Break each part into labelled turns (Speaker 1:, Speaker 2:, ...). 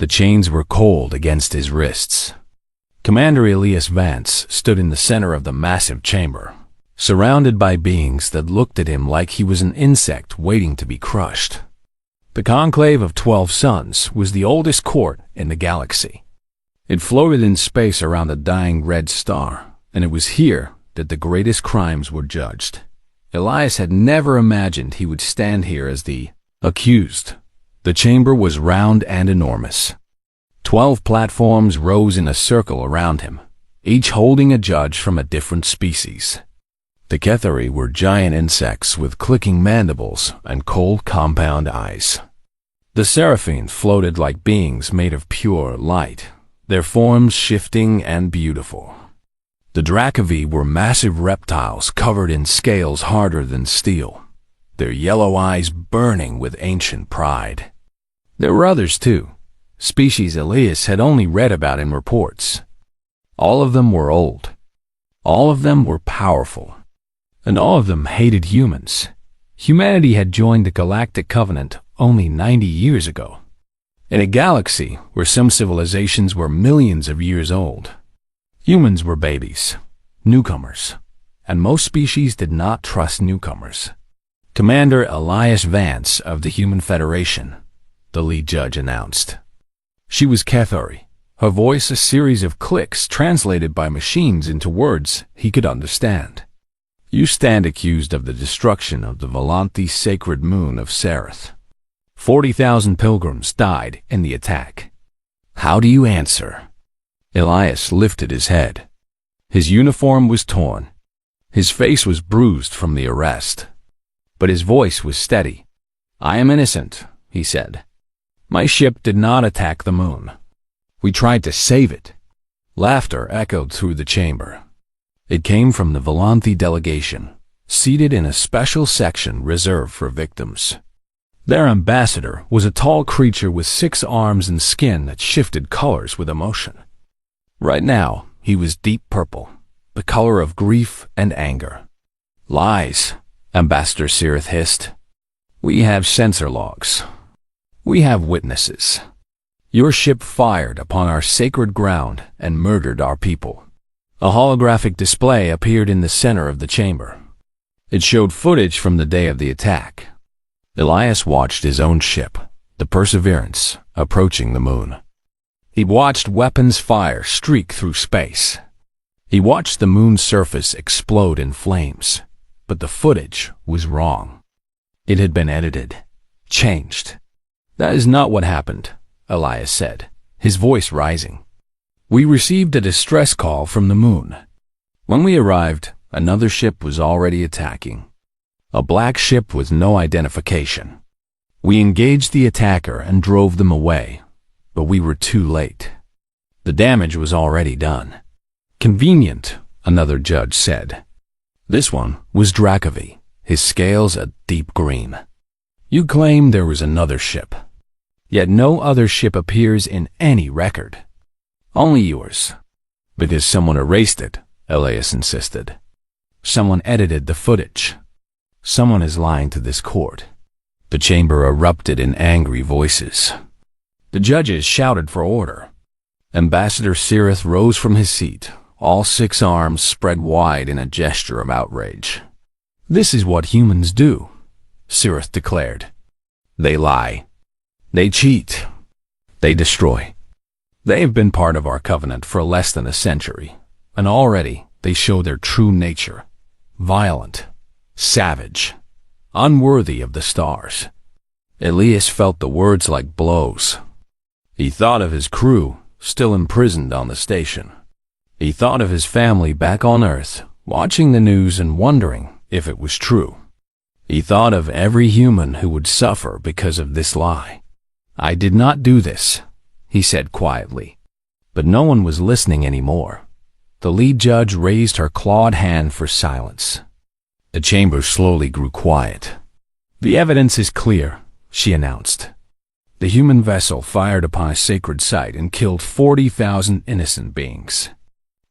Speaker 1: The chains were cold against his wrists. Commander Elias Vance stood in the center of the massive chamber, surrounded by beings that looked at him like he was an insect waiting to be crushed. The Conclave of 12 Suns was the oldest court in the galaxy. It floated in space around a dying red star, and it was here that the greatest crimes were judged. Elias had never imagined he would stand here as the accused. The chamber was round and enormous. 12 platforms rose in a circle around him, each holding a judge from a different species. The Kethari were giant insects with clicking mandibles and cold compound eyes. The Seraphim floated like beings made of pure light, their forms shifting and beautiful. The Dracovi were massive reptiles covered in scales harder than steel, their yellow eyes burning with ancient pride. There were others too, species Elias had only read about in reports. All of them were old. All of them were powerful. And all of them hated humans. Humanity had joined the Galactic Covenant only 90 years ago. In a galaxy where some civilizations were millions of years old, humans were babies, newcomers, and most species did not trust newcomers. Commander Elias Vance of the Human Federation, the lead judge announced. She was Kethari, her voice a series of clicks translated by machines into words he could understand. You stand accused of the destruction of the Volanthi sacred moon of Sereth. 40,000 pilgrims died in the attack. How do you answer? Elias lifted his head. His uniform was torn. His face was bruised from the arrest. But his voice was steady. I am innocent, he said. My ship did not attack the moon. We tried to save it. Laughter echoed through the chamber. It came from the Volanthi delegation, seated in a special section reserved for victims. Their ambassador was a tall creature with 6 arms and skin that shifted colors with emotion. Right now, he was deep purple, the color of grief and anger. Lies, Ambassador Sirith hissed. We have sensor logs. We have witnesses. Your ship fired upon our sacred ground and murdered our people. A holographic display appeared in the center of the chamber. It showed footage from the day of the attack. Elias watched his own ship, the Perseverance, approaching the moon. He watched weapons fire streak through space. He watched the moon's surface explode in flames, but the footage was wrong. It had been edited, changed. That is not what happened, Elias said, his voice rising. We received a distress call from the moon. When we arrived, another ship was already attacking. A black ship with no identification. We engaged the attacker and drove them away, but we were too late. The damage was already done. Convenient, another judge said. This one was Dracovi, his scales a deep green. You claim there was another ship. Yet no other ship appears in any record. Only yours. Because someone erased it, Elias insisted. Someone edited the footage. Someone is lying to this court. The chamber erupted in angry voices. The judges shouted for order. Ambassador Sirith rose from his seat, all 6 arms spread wide in a gesture of outrage. This is what humans do, Sirith declared. They lie. They cheat. They destroy. They have been part of our covenant for less than a century, and already they show their true nature. Violent, savage, unworthy of the stars. Elias felt the words like blows. He thought of his crew, still imprisoned on the station. He thought of his family back on Earth, watching the news and wondering if it was true. He thought of every human who would suffer because of this lie. I did not do this, he said quietly. But no one was listening anymore. The lead judge raised her clawed hand for silence. The chamber slowly grew quiet. The evidence is clear, she announced. The human vessel fired upon a sacred site and killed 40,000 innocent beings.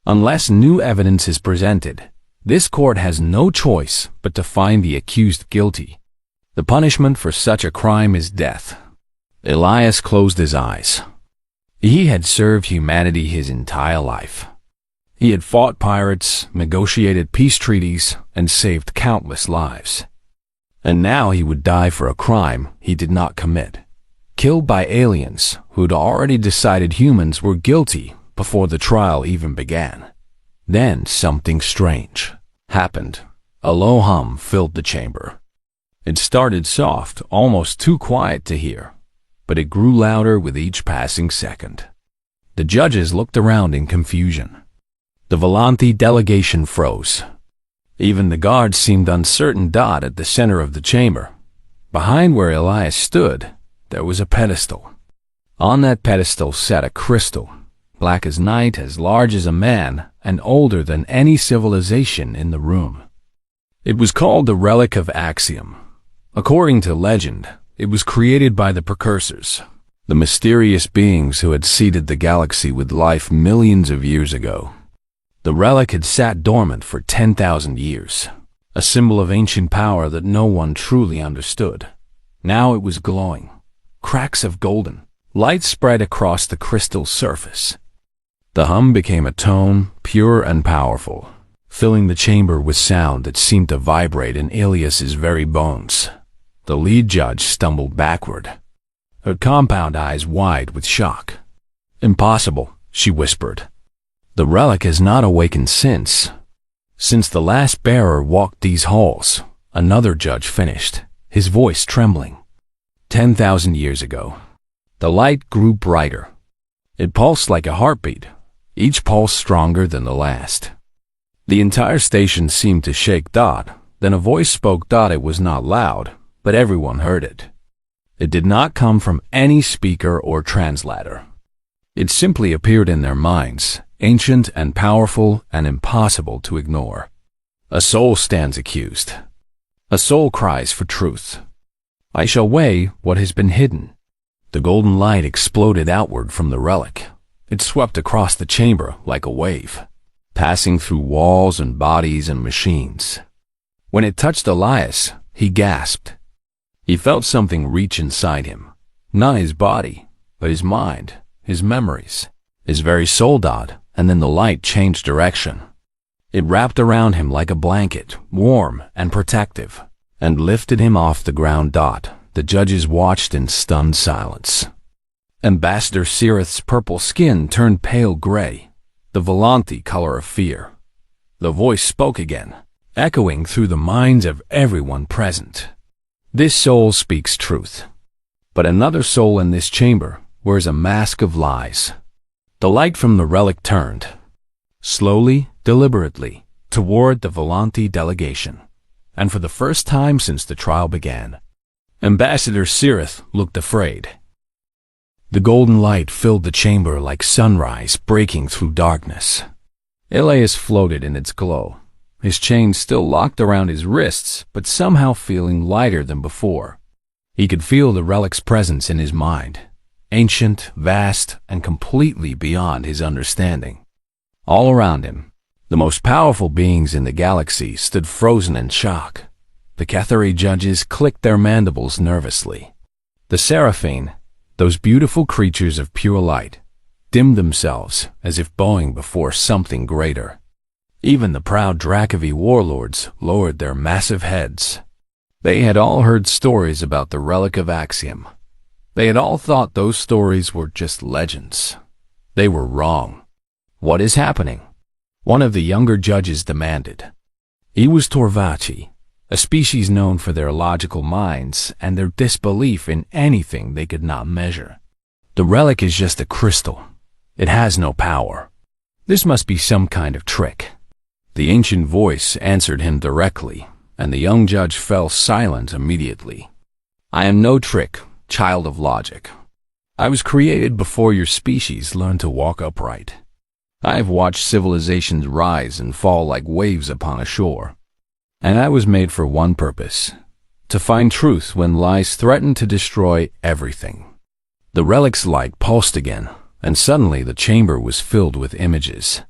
Speaker 1: Unless new evidence is presented, this court has no choice but to find the accused guilty. The punishment for such a crime is death. Elias closed his eyes. He had served humanity his entire life. He had fought pirates, negotiated peace treaties, and saved countless lives. And now he would die for a crime he did not commit, killed by aliens who'd already decided humans were guilty before the trial even began. Then something strange happened. A low hum filled the chamber. It started soft, almost too quiet to hear, but it grew louder with each passing second. The judges looked around in confusion. The Volante delegation froze. Even the guards seemed uncertain. At the center of the chamber, behind where Elias stood, there was a pedestal. On that pedestal sat a crystal, black as night, as large as a man, and older than any civilization in the room. It was called the Relic of Axiom. According to legend, it was created by the Precursors, the mysterious beings who had seeded the galaxy with life millions of years ago. The relic had sat dormant for 10,000 years, a symbol of ancient power that no one truly understood. Now it was glowing. Cracks of golden light spread across the crystal's surface. The hum became a tone, pure and powerful, filling the chamber with sound that seemed to vibrate in Elias's very bones. The lead judge stumbled backward, her compound eyes wide with shock. "Impossible," she whispered. "The relic has not awakened since the last bearer walked these halls," another judge finished, his voice trembling. 10,000 years ago. The light grew brighter. It pulsed like a heartbeat, each pulse stronger than the last. The entire station seemed to shake. Then a voice spoke. It was not loud, but everyone heard it. It did not come from any speaker or translator. It simply appeared in their minds, ancient and powerful and impossible to ignore. A soul stands accused. A soul cries for truth. "I shall weigh what has been hidden." The golden light exploded outward from the relic. It swept across the chamber like a wave, passing through walls and bodies and machines. When it touched Elias, he gasped. He felt something reach inside him, not his body, but his mind, his memories, his very soul. And then the light changed direction. It wrapped around him like a blanket, warm and protective, and lifted him off the ground. The judges watched in stunned silence. Ambassador Sirith's purple skin turned pale gray, the Volante color of fear. The voice spoke again, echoing through the minds of everyone present. "This soul speaks truth, but another soul in this chamber wears a mask of lies." The light from the relic turned, slowly, deliberately, toward the Volante delegation, and for the first time since the trial began, Ambassador Sirith looked afraid. The golden light filled the chamber like sunrise breaking through darkness. Elias floated in its glow, his chain still locked around his wrists, but somehow feeling lighter than before. He could feel the relic's presence in his mind, ancient, vast, and completely beyond his understanding. All around him, the most powerful beings in the galaxy stood frozen in shock. The Cathari judges clicked their mandibles nervously. The Seraphine, those beautiful creatures of pure light, dimmed themselves as if bowing before something greater. Even the proud Dracovi warlords lowered their massive heads. They had all heard stories about the Relic of Axiom. They had all thought those stories were just legends. They were wrong. "What is happening?" one of the younger judges demanded. He was Torvachi, a species known for their logical minds and their disbelief in anything they could not measure. "The relic is just a crystal. It has no power. This must be some kind of trick." The ancient voice answered him directly, and the young judge fell silent immediately. "I am no trick, child of logic. I was created before your species learned to walk upright. I have watched civilizations rise and fall like waves upon a shore. And I was made for one purpose, to find truth when lies threaten to destroy everything." The relic's light pulsed again, and suddenly the chamber was filled with images.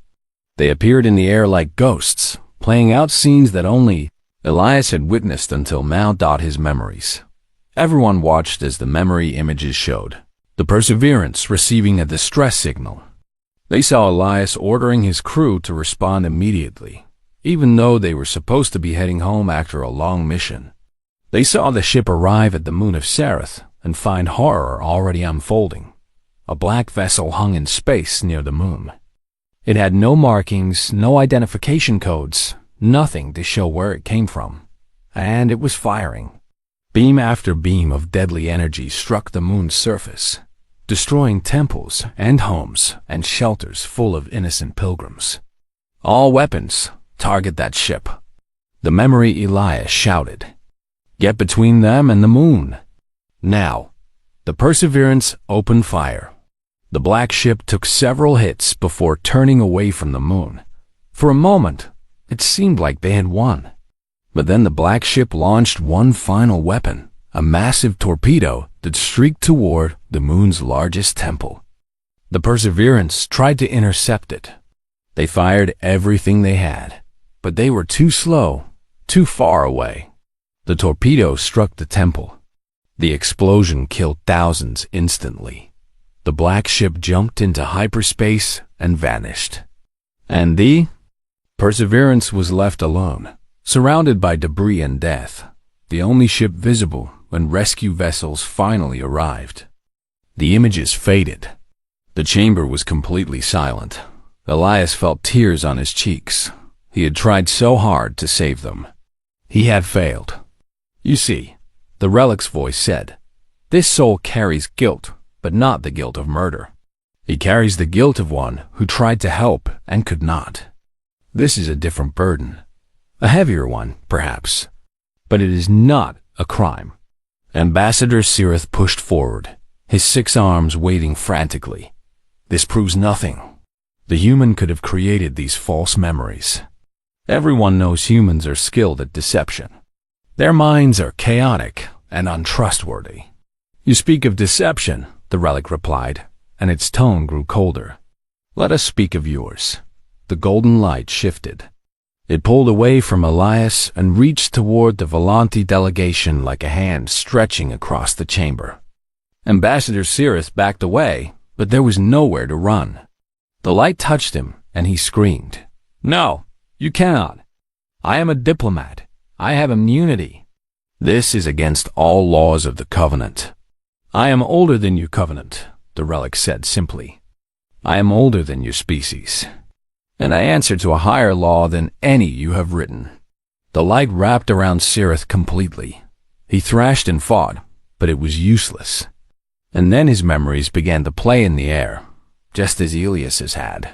Speaker 1: They appeared in the air like ghosts, playing out scenes that only Elias had witnessed until now. His memories. Everyone watched as the memory images showed. the Perseverance receiving a distress signal. They saw Elias ordering his crew to respond immediately, even though they were supposed to be heading home after a long mission. They saw the ship arrive at the moon of Sereth and find horror already unfolding. A black vessel hung in space near the moon. It had no markings, no identification codes, nothing to show where it came from. And it was firing. Beam after beam of deadly energy struck the moon's surface, destroying temples and homes and shelters full of innocent pilgrims. All weapons, target that ship. The memory Elias shouted. Get between them and the moon. Now, the Perseverance opened fire. The black ship took several hits before turning away from the moon. For a moment, it seemed like they had won. But then the black ship launched one final weapon, a massive torpedo that streaked toward the moon's largest temple. The Perseverance tried to intercept it. They fired everything they had, but they were too slow, too far away. The torpedo struck the temple. The explosion killed thousands instantly. The black ship jumped into hyperspace and vanished. And the Perseverance was left alone, surrounded by debris and death, the only ship visible when rescue vessels finally arrived. The images faded. The chamber was completely silent. Elias felt tears on his cheeks. He had tried so hard to save them. He had failed. You see, the Relic's voice said, this soul carries guilt, but not the guilt of murder. It carries the guilt of one who tried to help and could not. This is a different burden. A heavier one, perhaps. But it is not a crime. Ambassador Sereth pushed forward, his 6 arms waving frantically. This proves nothing. The human could have created these false memories. Everyone knows humans are skilled at deception. Their minds are chaotic and untrustworthy. You speak of deception, the Relic replied, and its tone grew colder. Let us speak of yours. The golden light shifted. It pulled away from Elias and reached toward the Volanti delegation like a hand stretching across the chamber. Ambassador Sereth backed away, but there was nowhere to run. The light touched him, and he screamed, "No, you cannot. I am a diplomat. I have immunity. This is against all laws of the Covenant." "I am older than you, Covenant," the Relic said simply. "I am older than your species, and I answer to a higher law than any you have written." The light wrapped around Sereth completely. He thrashed and fought, but it was useless. And then his memories began to play in the air, just as Elias's had.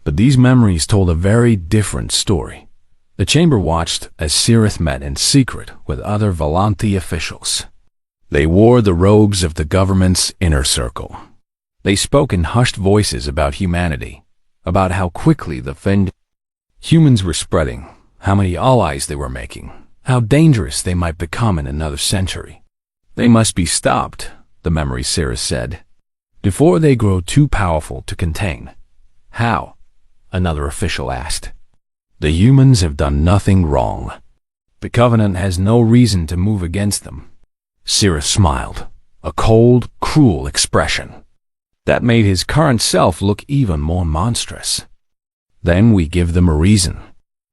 Speaker 1: But these memories told a very different story. The chamber watched as Sereth met in secret with other Volanti officials. They wore the robes of the government's inner circle. They spoke in hushed voices about humanity, about how quickly the humans were spreading, how many allies they were making, how dangerous they might become in another century. "They must be stopped," the memory Sereth said, "before they grow too powerful to contain." "How?" another official asked. "The humans have done nothing wrong. The Covenant has no reason to move against them." Sereth smiled, a cold, cruel expression. That made his current self look even more monstrous. "Then we give them a reason.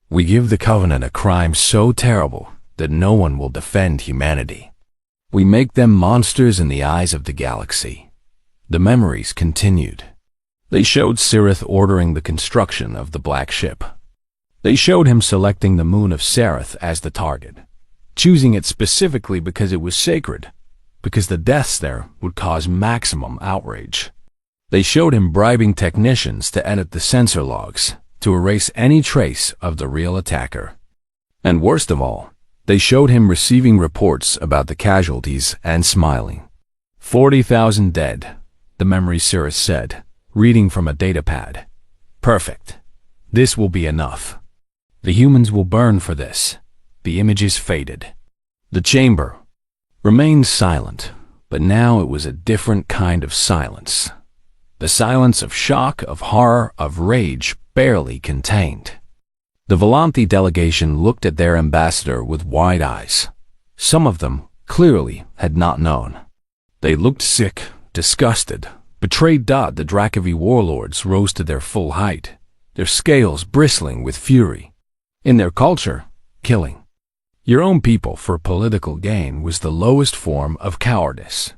Speaker 1: We give the Covenant a crime so terrible that no one will defend humanity. We make them monsters in the eyes of the galaxy." The memories continued. They showed Sereth ordering the construction of the black ship. They showed him selecting the moon of Sereth as the target, choosing it specifically because it was sacred, because the deaths there would cause maximum outrage. They showed him bribing technicians to edit the sensor logs, to erase any trace of the real attacker. And worst of all, they showed him receiving reports about the casualties and smiling. 40,000 dead, the memory Sereth said, reading from a datapad. "Perfect. This will be enough. The humans will burn for this." The images faded. The chamber remained silent, but now it was a different kind of silence. The silence of shock, of horror, of rage, barely contained. The Volanti delegation looked at their ambassador with wide eyes. Some of them clearly had not known. They looked sick, disgusted, betrayed. The Dracovi warlords rose to their full height, their scales bristling with fury. In their culture, killing your own people for political gain was the lowest form of cowardice.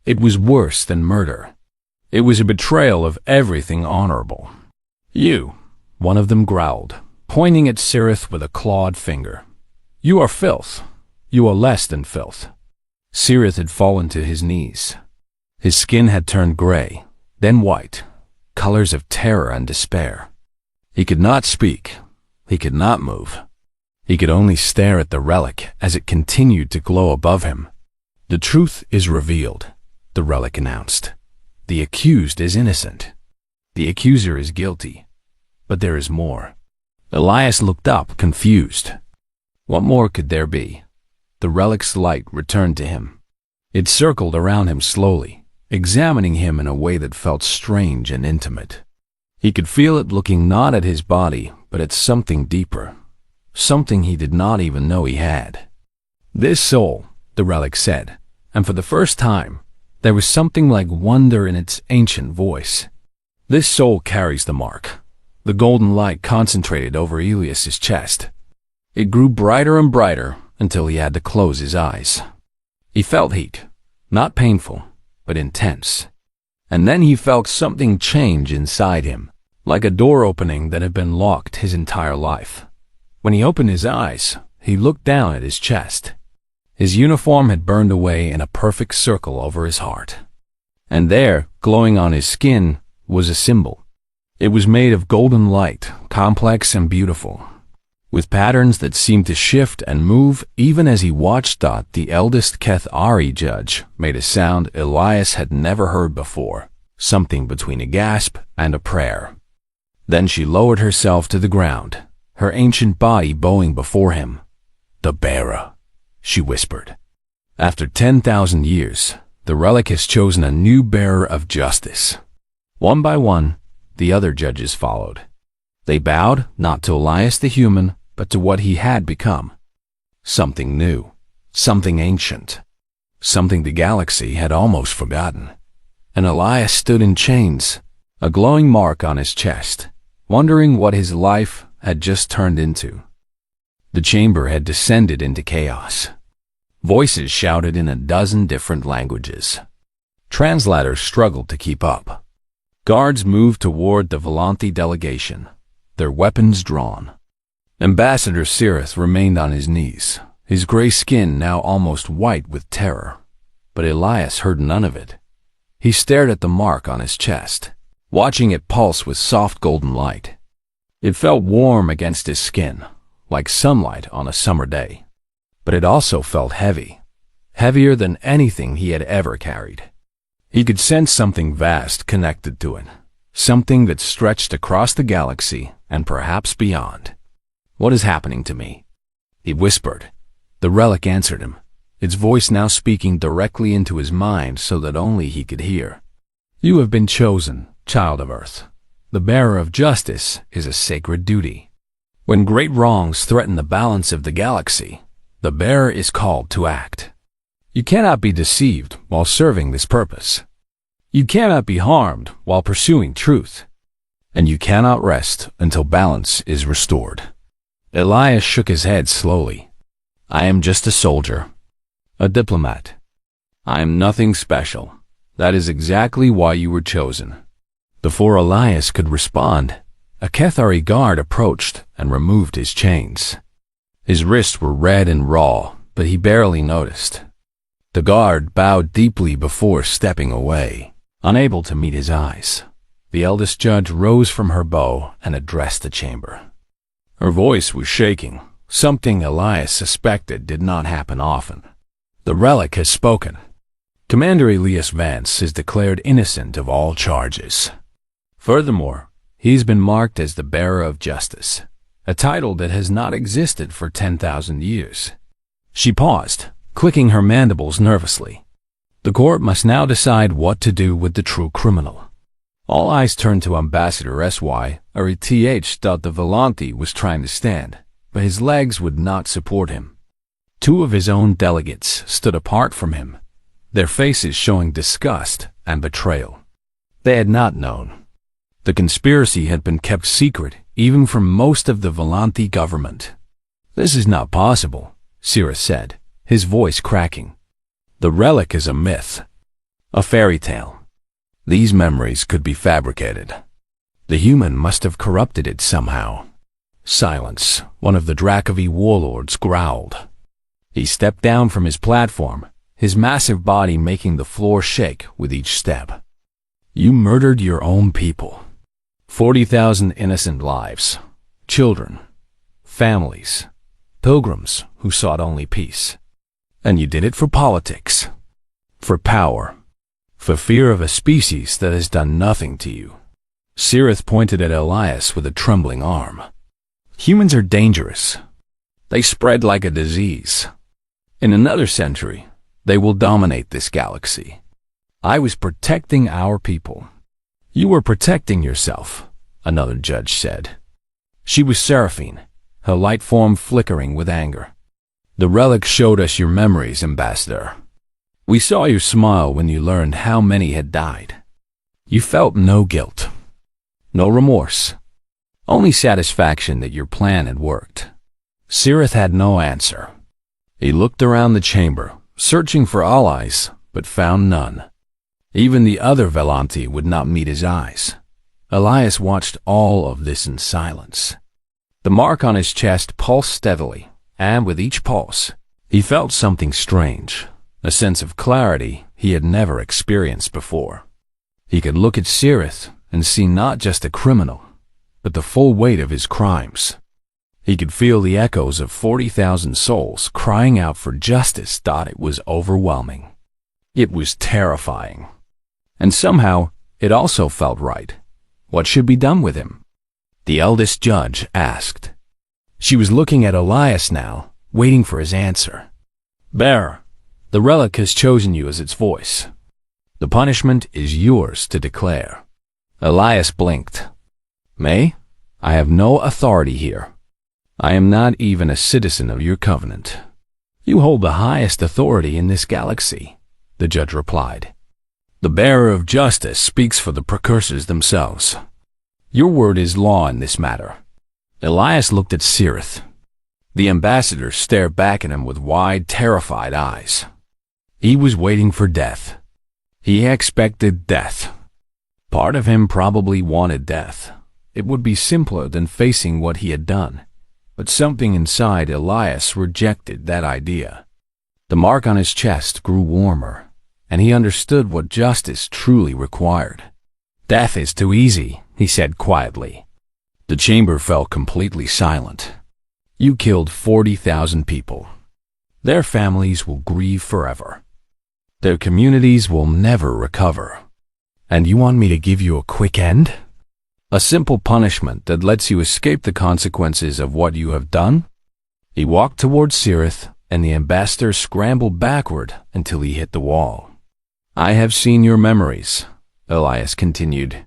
Speaker 1: It was worse than murder. It was a betrayal of everything honorable. You, one of them growled, pointing at Cirith with a clawed finger. You are filth. You are less than filth. Cirith had fallen to his knees. His skin had turned gray, then white, colors of terror and despair. He could not speak. He could not move. He could only stare at the relic as it continued to glow above him. The truth is revealed, the relic announced. The accused is innocent. The accuser is guilty. But there is more. Elias looked up, confused. What more could there be? The relic's light returned to him. It circled around him slowly, examining him in a way that felt strange and intimate. He could feel it looking not at his body, but at something deeper, something he did not even know he had. This soul, the relic said, and for the first time, there was something like wonder in its ancient voice. This soul carries the mark. The golden light concentrated over Elias's chest. It grew brighter and brighter until he had to close his eyes. He felt heat, not painful, but intense. And then he felt something change inside him, like a door opening that had been locked his entire life. When he opened his eyes, he looked down at his chest. His uniform had burned away in a perfect circle over his heart. And there, glowing on his skin, was a symbol. It was made of golden light, complex and beautiful, with patterns that seemed to shift and move even as he watched. The eldest Kethari judge made a sound Elias had never heard before, something between a gasp and a prayer. Then she lowered herself to the ground, her ancient body bowing before him. The bearer, she whispered. After 10,000 years, the relic has chosen a new bearer of justice. One by one, the other judges followed. They bowed not to Elias the human, but to what he had become. Something new, something ancient, something the galaxy had almost forgotten. And Elias stood in chains, a glowing mark on his chest, wondering what his life had just turned into. The chamber had descended into chaos. Voices shouted in a dozen different languages. Translators struggled to keep up. Guards moved toward the Volanthi delegation, their weapons drawn. Ambassador Cirith remained on his knees, his gray skin now almost white with terror. But Elias heard none of it. He stared at the mark on his chest, watching it pulse with soft golden light. It felt warm against his skin, like sunlight on a summer day. But it also felt heavy, heavier than anything he had ever carried. He could sense something vast connected to it, something that stretched across the galaxy and perhaps beyond. What is happening to me? He whispered. The relic answered him, its voice now speaking directly into his mind so that only he could hear. You have been chosen, child of Earth. The bearer of justice is a sacred duty. When great wrongs threaten the balance of the galaxy, the bearer is called to act. You cannot be deceived while serving this purpose. You cannot be harmed while pursuing truth. And you cannot rest until balance is restored. Elias shook his head slowly. I am just a soldier, a diplomat. I am nothing special. That is exactly why you were chosen. Before Elias could respond, a Kethari guard approached and removed his chains. His wrists were red and raw, but he barely noticed. The guard bowed deeply before stepping away, unable to meet his eyes. The eldest judge rose from her bow and addressed the chamber. Her voice was shaking, something Elias suspected did not happen often. The relic has spoken. Commander Elias Vance is declared innocent of all charges. Furthermore, he's been marked as the bearer of justice, a title that has not existed for 10,000 years. She paused, clicking her mandibles nervously. The court must now decide what to do with the true criminal. All eyes turned to Ambassador S.Y. Arith. The Volanthi was trying to stand, but his legs would not support him. Two of his own delegates stood apart from him, their faces showing disgust and betrayal. They had not known. The conspiracy had been kept secret even from most of the Volanti government. "This is not possible," Cirith said, his voice cracking. "The relic is a myth, a fairy tale. These memories could be fabricated. The human must have corrupted it somehow." "Silence," one of the Dracovi warlords growled. He stepped down from his platform, his massive body making the floor shake with each step. "You murdered your own people. 40,000 innocent lives, children, families, pilgrims who sought only peace. And you did it for politics, for power, for fear of a species that has done nothing to you." Cirith pointed at Elias with a trembling arm. "Humans are dangerous. They spread like a disease. In another century, they will dominate this galaxy. I was protecting our people." "You were protecting yourself," another judge said. She was Seraphine, her light form flickering with anger. "The relic showed us your memories, Ambassador. We saw you smile when you learned how many had died. You felt no guilt, no remorse, only satisfaction that your plan had worked." Cirith had no answer. He looked around the chamber, searching for allies, but found none. Even the other Volanti would not meet his eyes. Elias watched all of this in silence. The mark on his chest pulsed steadily, and with each pulse, he felt something strange, a sense of clarity he had never experienced before. He could look at Cirith and see not just a criminal, but the full weight of his crimes. He could feel the echoes of 40,000 souls crying out for justice. It was overwhelming. It was terrifying. And somehow, it also felt right. What should be done with him? The eldest judge asked. She was looking at Elias now, waiting for his answer. "Bearer, the relic has chosen you as its voice. The punishment is yours to declare." Elias blinked. "May, I have no authority here. I am not even a citizen of your covenant." "You hold the highest authority in this galaxy," the judge replied. "The bearer of justice speaks for the precursors themselves. Your word is law in this matter." Elias looked at Cirith. The ambassador stared back at him with wide, terrified eyes. He was waiting for death. He expected death. Part of him probably wanted death. It would be simpler than facing what he had done. But something inside Elias rejected that idea. The mark on his chest grew warmer, and he understood what justice truly required. "Death is too easy," he said quietly. The chamber fell completely silent. "You killed 40,000 people. Their families will grieve forever. Their communities will never recover. And you want me to give you a quick end? A simple punishment that lets you escape the consequences of what you have done?" He walked towards Cirith, and the ambassador scrambled backward until he hit the wall. "I have seen your memories," Elias continued.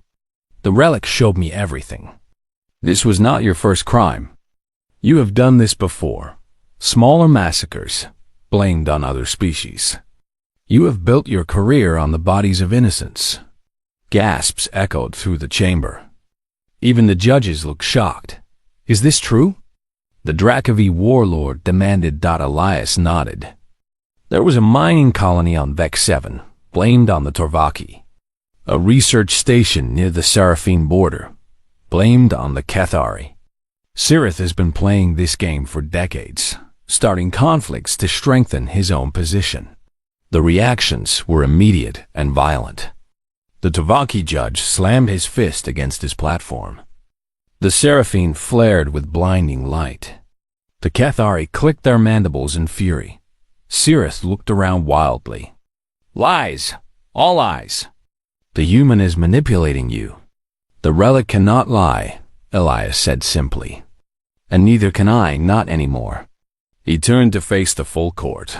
Speaker 1: "The relic showed me everything. This was not your first crime. You have done this before. Smaller massacres, blamed on other species. You have built your career on the bodies of innocents." Gasps echoed through the chamber. Even the judges looked shocked. "Is this true?" The Dracovi warlord demanded. Elias nodded. "There was a mining colony on Vex 7, blamed on the Torvaki. A research station near the Seraphine border, blamed on the Cathari. Cirith has been playing this game for decades, starting conflicts to strengthen his own position. The reactions were immediate and violent. The Torvaki judge slammed his fist against his platform. The Seraphine flared with blinding light. The Cathari clicked their mandibles in fury. Cirith looked around wildly. "Lies! All lies! The human is manipulating you." "The relic cannot lie," Elias said simply. "And neither can I, not anymore." He turned to face the full court.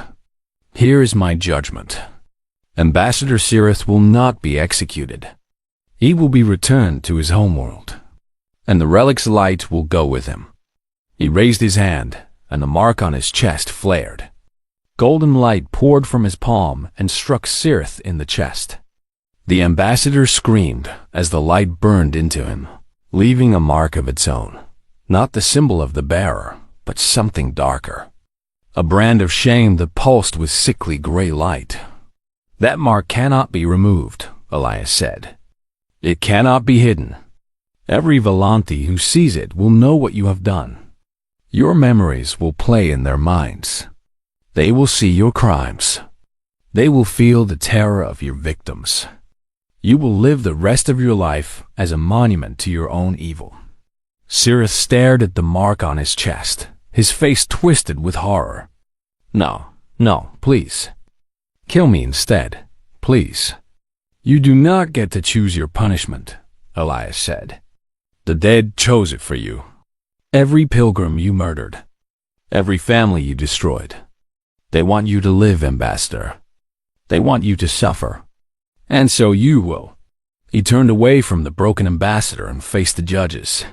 Speaker 1: "Here is my judgment. Ambassador Cirith will not be executed. He will be returned to his homeworld, and the relic's light will go with him." He raised his hand, and the mark on his chest flared. Golden light poured from his palm and struck Cirith in the chest. The ambassador screamed as the light burned into him, leaving a mark of its own. Not the symbol of the bearer, but something darker. A brand of shame that pulsed with sickly gray light. That mark cannot be removed, Elias said. It cannot be hidden. Every Volante who sees it will know what you have done. Your memories will play in their minds. They will see your crimes. They will feel the terror of your victims. You will live the rest of your life as a monument to your own evil. Cyrus stared at the mark on his chest, his face twisted with horror. No, please. Kill me instead, please. You do not get to choose your punishment, Elias said. The dead chose it for you. Every pilgrim you murdered. Every family you destroyed. They want you to live, Ambassador. They want you to suffer. And so you will. He turned away from the broken ambassador and faced the judges.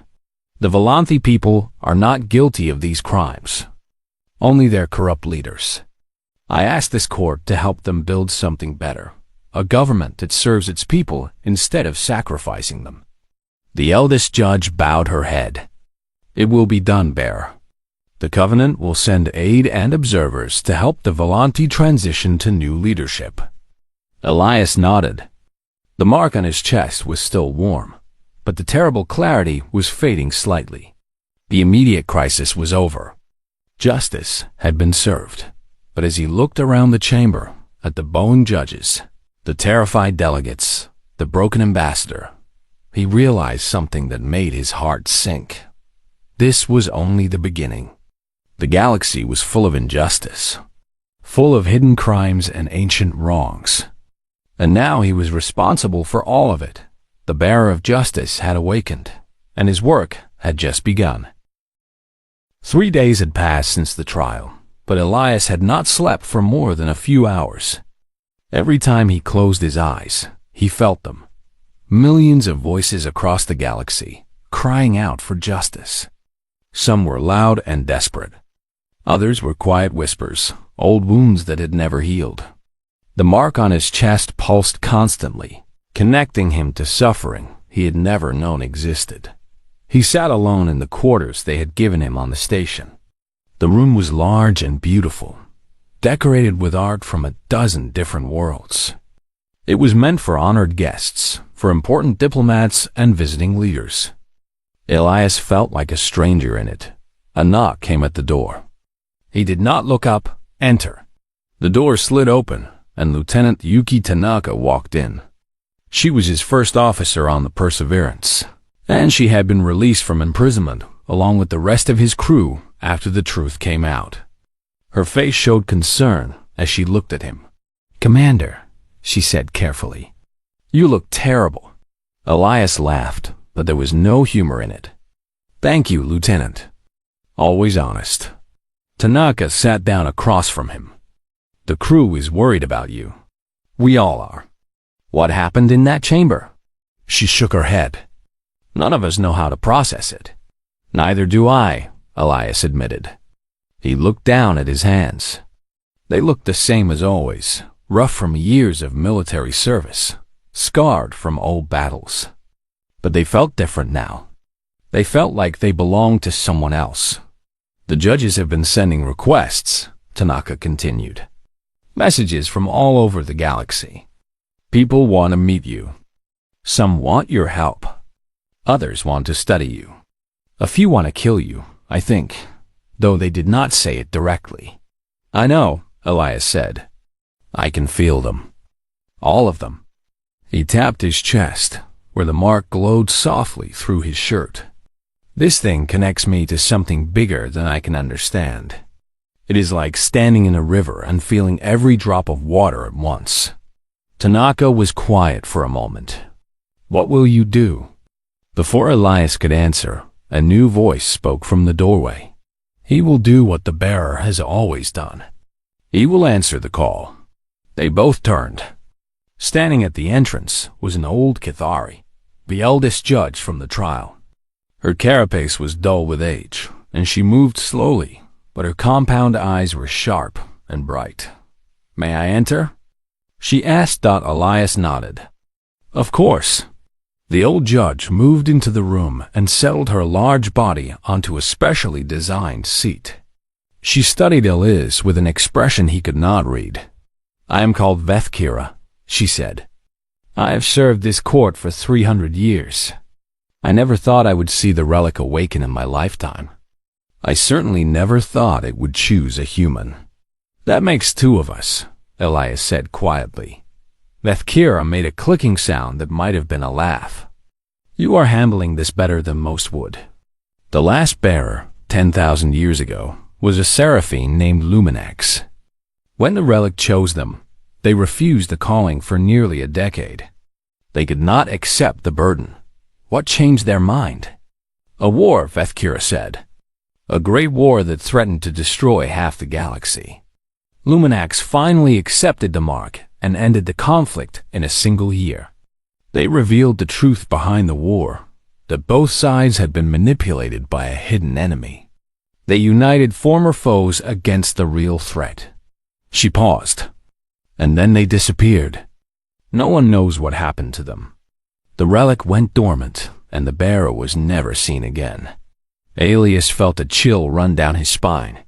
Speaker 1: The Volante people are not guilty of these crimes. Only their corrupt leaders. I asked this court to help them build something better. A government that serves its people instead of sacrificing them. The eldest judge bowed her head. It will be done, Bear. The Covenant will send aid and observers to help the Volante transition to new leadership. Elias nodded. The mark on his chest was still warm, but the terrible clarity was fading slightly. The immediate crisis was over. Justice had been served. But as he looked around the chamber, at the bowing judges, the terrified delegates, the broken ambassador, he realized something that made his heart sink. This was only the beginning. The galaxy was full of injustice, full of hidden crimes and ancient wrongs. And now he was responsible for all of it. The bearer of justice had awakened, and his work had just begun. 3 days had passed since the trial, but Elias had not slept for more than a few hours. Every time he closed his eyes, he felt them. Millions of voices across the galaxy, crying out for justice. Some were loud and desperate. Others were quiet whispers, old wounds that had never healed. The mark on his chest pulsed constantly, connecting him to suffering he had never known existed. He sat alone in the quarters they had given him on the station. The room was large and beautiful, decorated with art from a dozen different worlds. It was meant for honored guests, for important diplomats and visiting leaders. Elias felt like a stranger in it. A knock came at the door. He did not look up, enter. The door slid open, and Lieutenant Yuki Tanaka walked in. She was his first officer on the Perseverance, and she had been released from imprisonment along with the rest of his crew after the truth came out. Her face showed concern as she looked at him. "Commander," she said carefully, "you look terrible." Elias laughed, but there was no humor in it. "Thank you, Lieutenant. Always honest." Tanaka sat down across from him. "The crew is worried about you. We all are." "What happened in that chamber?" She shook her head. "None of us know how to process it." "Neither do I," Elias admitted. He looked down at his hands. They looked the same as always, rough from years of military service, scarred from old battles. But they felt different now. They felt like they belonged to someone else. "The judges have been sending requests," Tanaka continued. "Messages from all over the galaxy. People want to meet you. Some want your help. Others want to study you. A few want to kill you, I think, though they did not say it directly." "I know," Elias said. "I can feel them. All of them." He tapped his chest, where the mark glowed softly through his shirt. "This thing connects me to something bigger than I can understand. It is like standing in a river and feeling every drop of water at once." Tanaka was quiet for a moment. "What will you do?" Before Elias could answer, a new voice spoke from the doorway. "He will do what the bearer has always done. He will answer the call." They both turned. Standing at the entrance was an old Kithari, the eldest judge from the trial. Her carapace was dull with age, and she moved slowly, but her compound eyes were sharp and bright. "May I enter?" she asked. Elias nodded. Of course. The old judge moved into the room and settled her large body onto a specially designed seat. She studied Elias with an expression he could not read. "I am called Vethkira," she said. "I have served this court for 300 years. I never thought I would see the relic awaken in my lifetime. I certainly never thought it would choose a human." "That makes two of us," Elias said quietly. Vethkira made a clicking sound that might have been a laugh. "You are handling this better than most would." The last bearer, 10,000 years ago, was a seraphim named Luminax. When the relic chose them, they refused the calling for nearly a decade. They could not accept the burden. What changed their mind? "A war," Vethkira said. "A great war that threatened to destroy half the galaxy." Luminax finally accepted the mark and ended the conflict in a single year. They revealed the truth behind the war, that both sides had been manipulated by a hidden enemy. They united former foes against the real threat. She paused, and then they disappeared. No one knows what happened to them. The relic went dormant, and the bearer was never seen again. Elias felt a chill run down his spine.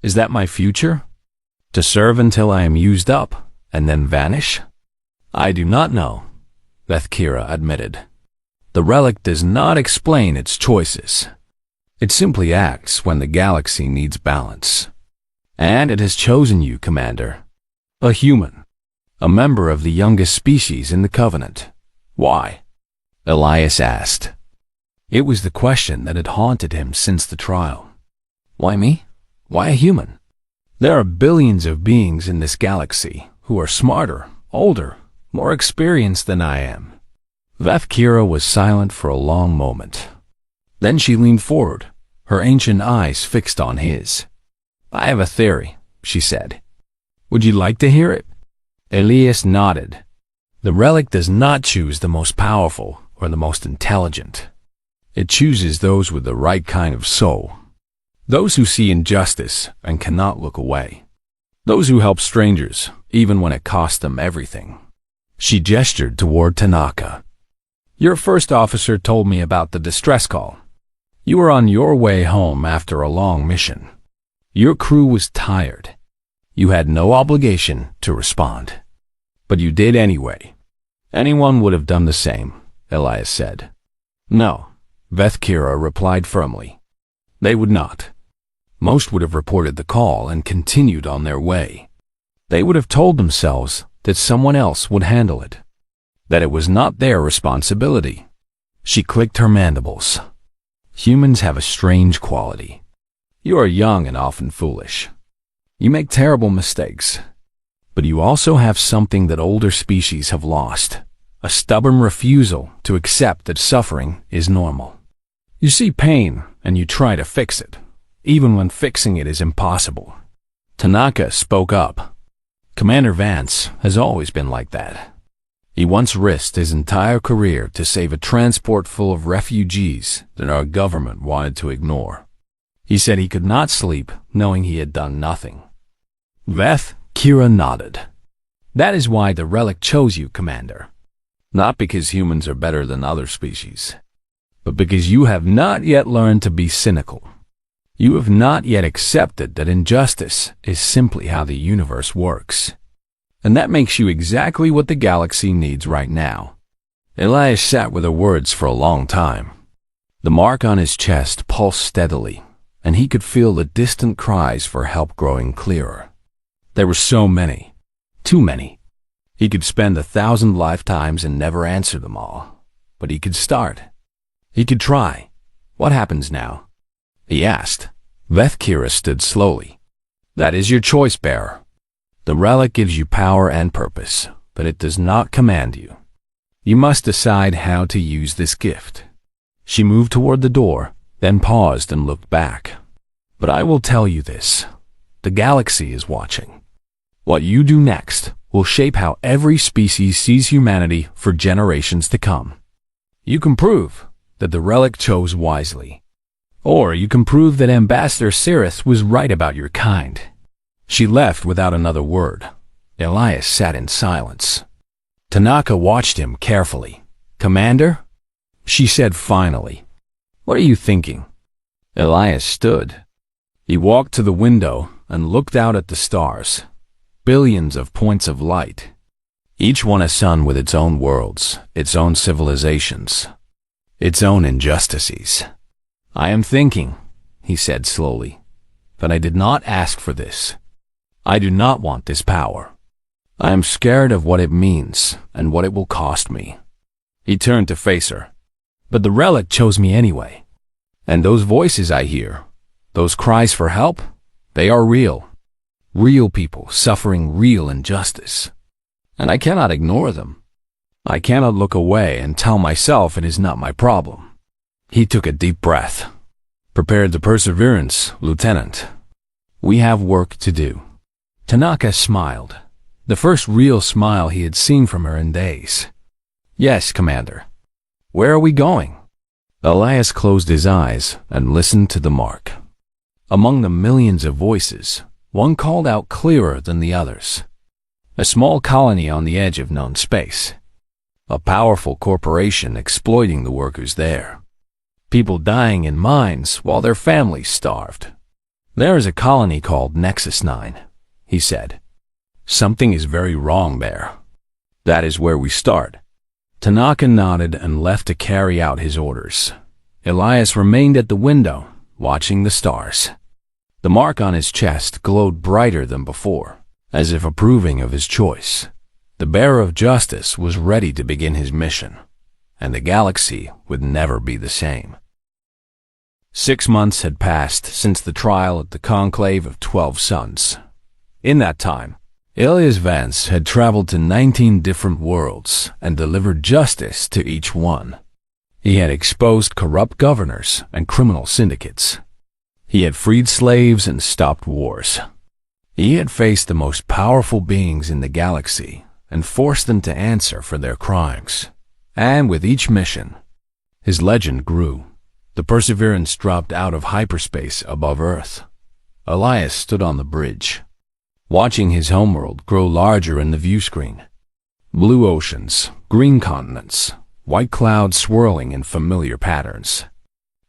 Speaker 1: "Is that my future? To serve until I am used up, and then vanish?" "I do not know," Vethkira admitted. "The relic does not explain its choices. It simply acts when the galaxy needs balance. And it has chosen you, Commander. A human. A member of the youngest species in the Covenant." "Why?" Elias asked. It was the question that had haunted him since the trial. "Why me? Why a human? There are billions of beings in this galaxy who are smarter, older, more experienced than I am." Vethkira was silent for a long moment. Then she leaned forward, her ancient eyes fixed on his. "I have a theory," she said. "Would you like to hear it?" Elias nodded. "The relic does not choose the most powerful or the most intelligent. It chooses those with the right kind of soul. Those who see injustice and cannot look away. Those who help strangers, even when it costs them everything." She gestured toward Tanaka. "Your first officer told me about the distress call. You were on your way home after a long mission. Your crew was tired. You had no obligation to respond. But you did anyway. Anyone would have done the same," Elias said. "No," Vethkira replied firmly. "They would not. Most would have reported the call and continued on their way. They would have told themselves that someone else would handle it, that it was not their responsibility." She clicked her mandibles. "Humans have a strange quality. You are young and often foolish. You make terrible mistakes. But you also have something that older species have lost, a stubborn refusal to accept that suffering is normal. You see pain and you try to fix it, even when fixing it is impossible." Tanaka spoke up. "Commander Vance has always been like that. He once risked his entire career to save a transport full of refugees that our government wanted to ignore. He said he could not sleep knowing he had done nothing." Vethkira nodded. "That is why the relic chose you, Commander. Not because humans are better than other species, but because you have not yet learned to be cynical. You have not yet accepted that injustice is simply how the universe works. And that makes you exactly what the galaxy needs right now." Elias sat with her words for a long time. The mark on his chest pulsed steadily, and he could feel the distant cries for help growing clearer. There were so many, too many. He could spend 1,000 lifetimes and never answer them all, but he could start. He could try. "What happens now?" he asked. Vethkira stood slowly. "That is your choice, bearer. The relic gives you power and purpose, but it does not command you. You must decide how to use this gift." She moved toward the door, then paused and looked back. "But I will tell you this. The galaxy is watching. What you do next will shape how every species sees humanity for generations to come. You can prove that the relic chose wisely. Or you can prove that Ambassador Cirith was right about your kind." She left without another word. Elias sat in silence. Tanaka watched him carefully. "Commander?" she said finally. "What are you thinking?" Elias stood. He walked to the window and looked out at the stars. Billions of points of light. Each one a sun with its own worlds, its own civilizations, its own injustices. "I am thinking," he said slowly, "that I did not ask for this. I do not want this power. I am scared of what it means and what it will cost me." He turned to face her. "But the relic chose me anyway. And those voices I hear, those cries for help, they are real. Real people suffering real injustice. And I cannot ignore them. I cannot look away and tell myself it is not my problem." He took a deep breath. "Prepare the Perseverance, Lieutenant. We have work to do." Tanaka smiled, the first real smile he had seen from her in days. "Yes, Commander." "Where are we going?" Elias closed his eyes and listened to the mark. Among the millions of voices, one called out clearer than the others. A small colony on the edge of known space. A powerful corporation exploiting the workers there. People dying in mines while their families starved. "There is a colony called Nexus 9, he said. "Something is very wrong there. That is where we start." Tanaka nodded and left to carry out his orders. Elias remained at the window, watching the stars. The mark on his chest glowed brighter than before, as if approving of his choice. The bearer of justice was ready to begin his mission, and the galaxy would never be the same. 6 months had passed since the trial at the Conclave of 12 Suns. In that time, Elias Vance had traveled to 19 different worlds and delivered justice to each one. He had exposed corrupt governors and criminal syndicates. He had freed slaves and stopped wars. He had faced the most powerful beings in the galaxy and forced them to answer for their crimes. And with each mission, his legend grew. The Perseverance dropped out of hyperspace above Earth. Elias stood on the bridge, watching his homeworld grow larger in the view screen. Blue oceans, green continents, white clouds swirling in familiar patterns.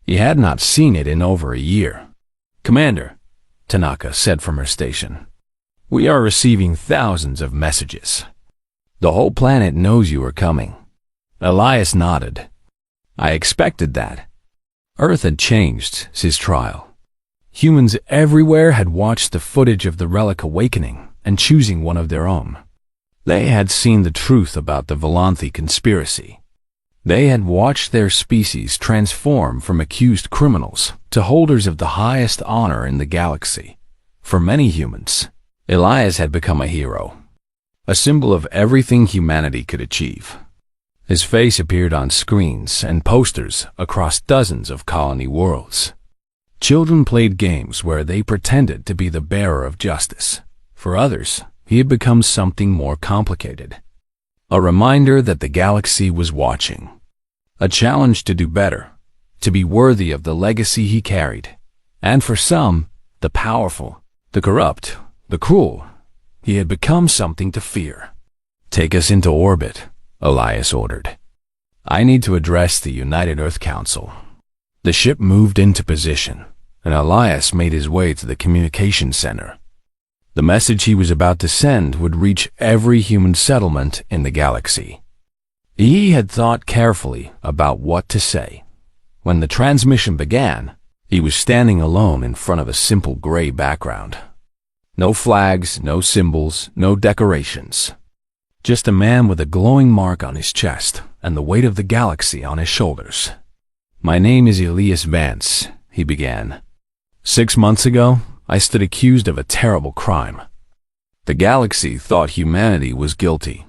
Speaker 1: He had not seen it in over a year. "Commander," Tanaka said from her station, "we are receiving thousands of messages. The whole planet knows you are coming." Elias nodded. "I expected that." Earth had changed since his trial. Humans everywhere had watched the footage of the Relic awakening and choosing one of their own. They had seen the truth about the Volanthi conspiracy. They had watched their species transform from accused criminals to holders of the highest honor in the galaxy. For many humans, Elias had become a hero, a symbol of everything humanity could achieve. His face appeared on screens and posters across dozens of colony worlds. Children played games where they pretended to be the bearer of justice. For others, he had become something more complicated. A reminder that the galaxy was watching. A challenge to do better, to be worthy of the legacy he carried. And for some, the powerful, the corrupt, the cruel, he had become something to fear. "Take us into orbit," Elias ordered. "I need to address the United Earth Council." The ship moved into position, and Elias made his way to the communication center. The message he was about to send would reach every human settlement in the galaxy. He had thought carefully about what to say. When the transmission began, he was standing alone in front of a simple gray background. No flags, no symbols, no decorations. Just a man with a glowing mark on his chest and the weight of the galaxy on his shoulders. "My name is Elias Vance," he began. 6 months ago, I stood accused of a terrible crime. The galaxy thought humanity was guilty.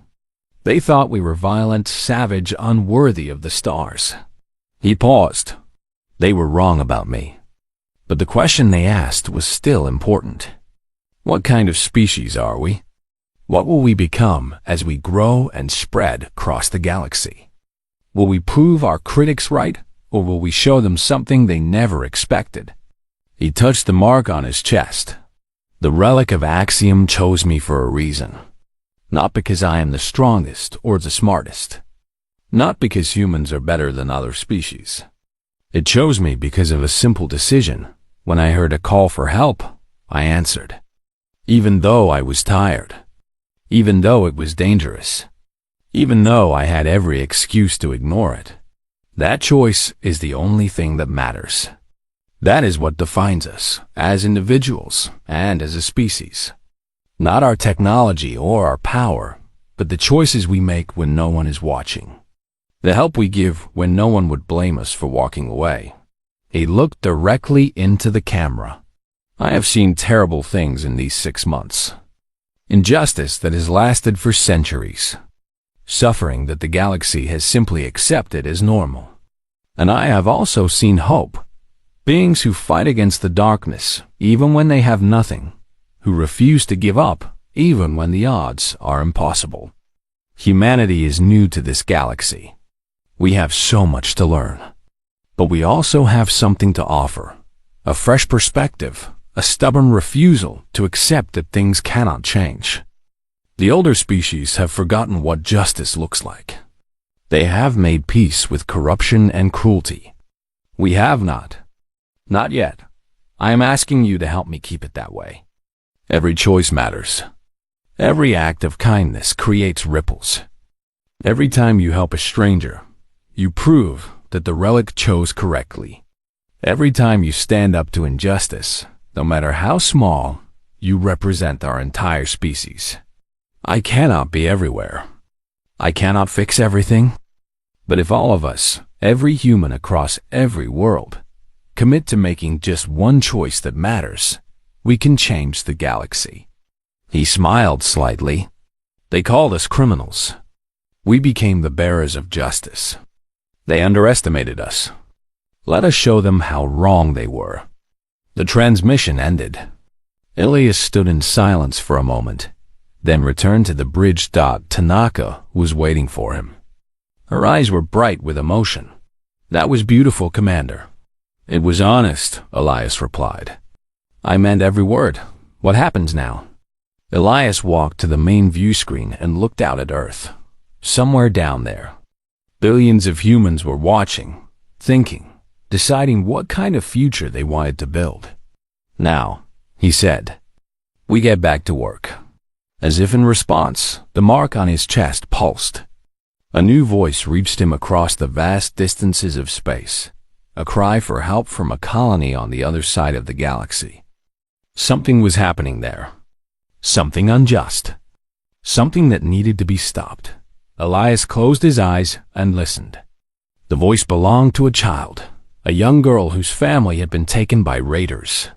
Speaker 1: They thought we were violent, savage, unworthy of the stars. He paused. They were wrong about me. But the question they asked was still important. What kind of species are we? What will we become as we grow and spread across the galaxy? Will we prove our critics right, or will we show them something they never expected? He touched the mark on his chest. The Relic of Axiom chose me for a reason. Not because I am the strongest or the smartest. Not because humans are better than other species. It chose me because of a simple decision. When I heard a call for help, I answered. Even though I was tired. Even though it was dangerous. Even though I had every excuse to ignore it. That choice is the only thing that matters. That is what defines us as individuals and as a species. Not our technology or our power, but the choices we make when no one is watching. The help we give when no one would blame us for walking away. He looked directly into the camera. I have seen terrible things in these 6 months. Injustice that has lasted for centuries. Suffering that the galaxy has simply accepted as normal. And I have also seen hope. Beings who fight against the darkness, even when they have nothing. Who refuse to give up, even when the odds are impossible. Humanity is new to this galaxy. We have so much to learn. But we also have something to offer. A fresh perspective, a stubborn refusal to accept that things cannot change. The older species have forgotten what justice looks like. They have made peace with corruption and cruelty. We have not. Not yet. I am asking you to help me keep it that way. Every choice matters. Every act of kindness creates ripples. Every time you help a stranger, you prove that the Relic chose correctly. Every time you stand up to injustice, no matter how small, you represent our entire species. I cannot be everywhere. I cannot fix everything. But if all of us, every human across every world, commit to making just one choice that matters, we can change the galaxy. He smiled slightly. They called us criminals. We became the bearers of justice. They underestimated us. Let us show them how wrong they were. The transmission ended. Ilias stood in silence for a moment, then returned to the bridge. Tanaka was waiting for him. Her eyes were bright with emotion. That was beautiful, Commander. It was honest, Elias replied. I meant every word. What happens now? Elias walked to the main view screen and looked out at Earth. Somewhere down there, billions of humans were watching, thinking, deciding what kind of future they wanted to build. Now, he said, we get back to work. As if in response, the mark on his chest pulsed. A new voice reached him across the vast distances of space, a cry for help from a colony on the other side of the galaxy. Something was happening there. Something unjust. Something that needed to be stopped. Elias closed his eyes and listened. The voice belonged to a child, a young girl whose family had been taken by raiders.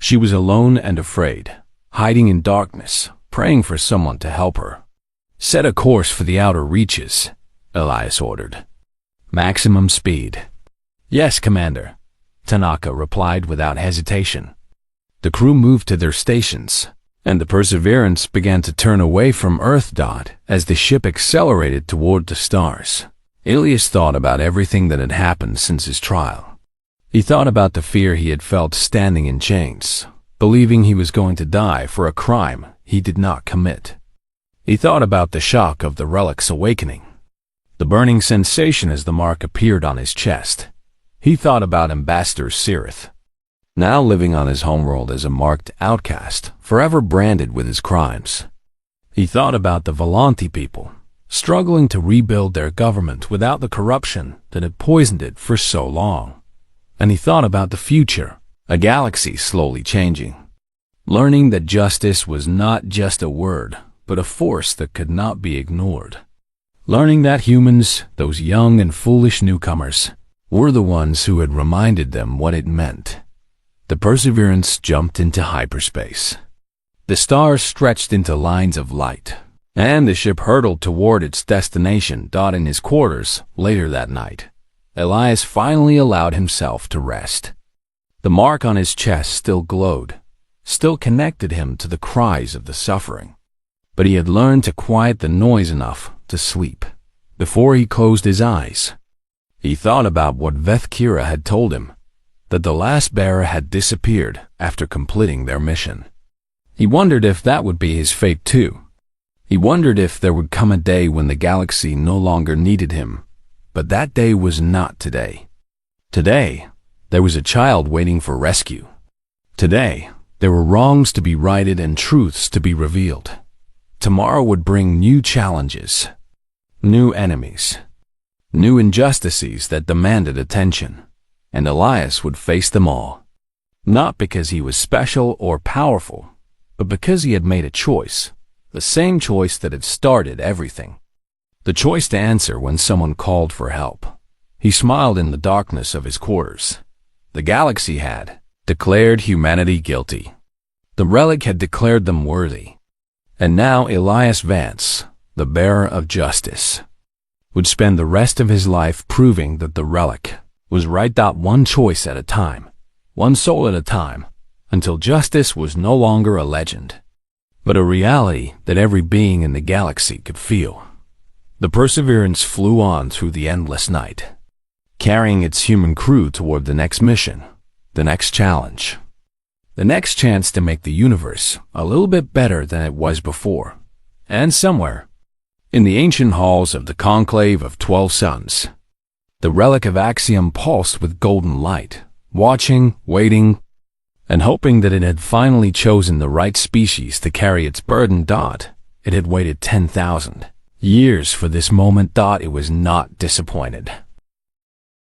Speaker 1: She was alone and afraid, hiding in darkness, praying for someone to help her. Set a course for the outer reaches, Elias ordered. Maximum speed. Yes, Commander, Tanaka replied without hesitation. The crew moved to their stations, and the Perseverance began to turn away from Earth. As the ship accelerated toward the stars, Ilias thought about everything that had happened since his trial. He thought about the fear he had felt standing in chains, believing he was going to die for a crime he did not commit. He thought about the shock of the Relic's awakening, the burning sensation as the mark appeared on his chest. He thought about Ambassador Sirith, now living on his homeworld as a marked outcast, forever branded with his crimes. He thought about the Volanti people, struggling to rebuild their government without the corruption that had poisoned it for so long. And he thought about the future, a galaxy slowly changing, learning that justice was not just a word, but a force that could not be ignored. Learning that humans, those young and foolish newcomers, were the ones who had reminded them what it meant. The Perseverance jumped into hyperspace. The stars stretched into lines of light, and the ship hurtled toward its destination. In his quarters later that night, Elias finally allowed himself to rest. The mark on his chest still glowed, still connected him to the cries of the suffering. But he had learned to quiet the noise enough to sleep. Before he closed his eyes, he thought about what Vethkira had told him, that the last bearer had disappeared after completing their mission. He wondered if that would be his fate too. He wondered if there would come a day when the galaxy no longer needed him, but that day was not today. Today, there was a child waiting for rescue. Today, there were wrongs to be righted and truths to be revealed. Tomorrow would bring new challenges, new enemies, new injustices that demanded attention, and Elias would face them all. Not because he was special or powerful, but because he had made a choice, the same choice that had started everything. The choice to answer when someone called for help. He smiled in the darkness of his quarters. The galaxy had declared humanity guilty. The Relic had declared them worthy. And now Elias Vance, the bearer of justice, would spend the rest of his life proving that the Relic was right, one choice at a time, one soul at a time, until justice was no longer a legend, but a reality that every being in the galaxy could feel. The Perseverance flew on through the endless night, carrying its human crew toward the next mission, the next challenge, the next chance to make the universe a little bit better than it was before. And somewhere, in the ancient halls of the Conclave of 12 Suns, the Relic of Axiom pulsed with golden light, watching, waiting, and hoping that it had finally chosen the right species to carry its burden. It had waited 10,000 years for this moment. It was not disappointed.